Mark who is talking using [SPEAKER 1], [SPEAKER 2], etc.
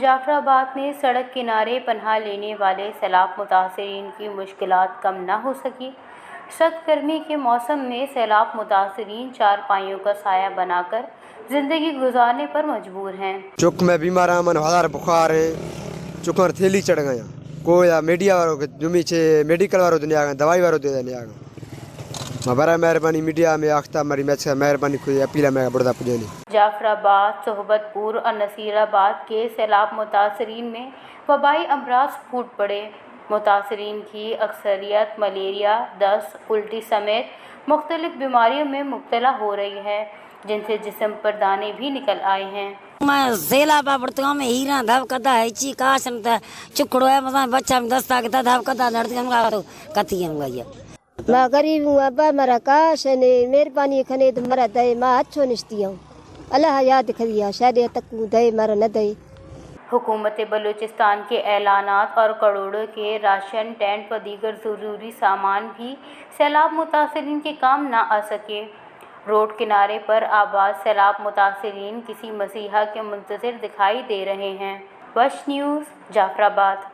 [SPEAKER 1] जाफराबाद में सड़क किनारे पनाह लेने वाले सैलाब मुतासरीन की मुश्किलात कम न हो सकी। सख्त गर्मी के मौसम में सैलाब मुतासरीन चारपाइयों का साया बनाकर जिंदगी गुजारने पर मजबूर हैं।
[SPEAKER 2] चुक में बीमार मन हजार बुखार है, चुकर थैली चढ़ गया कोई मीडिया वालों के जुमी छे मेडिकल वालों दुनिया गए दवाई वालों दे देने आ गए। हमारा मेहरबानी मीडिया में आख्ता हमारी मैच मेहरबानी कोई अपील में बड़दा पुजनी।
[SPEAKER 1] जाफराबाद, सोहबतपुर और नसीराबाद के सैलाब मुतासरीन में वबाई अमराज फूट पड़े। मुतासरीन की अक्सरियत मलेरिया, दस्त, उल्टी समेत मुख्तलिफ बीमारियों में मुब्तला हो रही है, जिनसे जिस्म पर दाने भी निकल आए हैं।
[SPEAKER 3] मैं सेला बाबड़ता में हीरा धब कदा है ची काशन त चुकड़ो है मसा बच्चा में दस्ता के धब कदा नड़ती हम गा तो कथी हम गया
[SPEAKER 4] मैं गरीब हूँ अब्बा मेरा काश ने मेहरबानी खने तो मरा दे मां अच्छो निश्ती हूँ अल्लाह याद खरिया शायद तक दे मरा न दे।
[SPEAKER 1] हुकूमत बलूचिस्तान के ऐलानात और करोड़ों के राशन, टेंट व दीगर ज़रूरी सामान भी सैलाब मुतासरीन के काम ना आ सके। रोड किनारे पर आबाद सैलाब मुतासरीन किसी मसीहा के मुंतज़िर दिखाई दे रहे हैं। वश न्यूज़, जाफराबाद।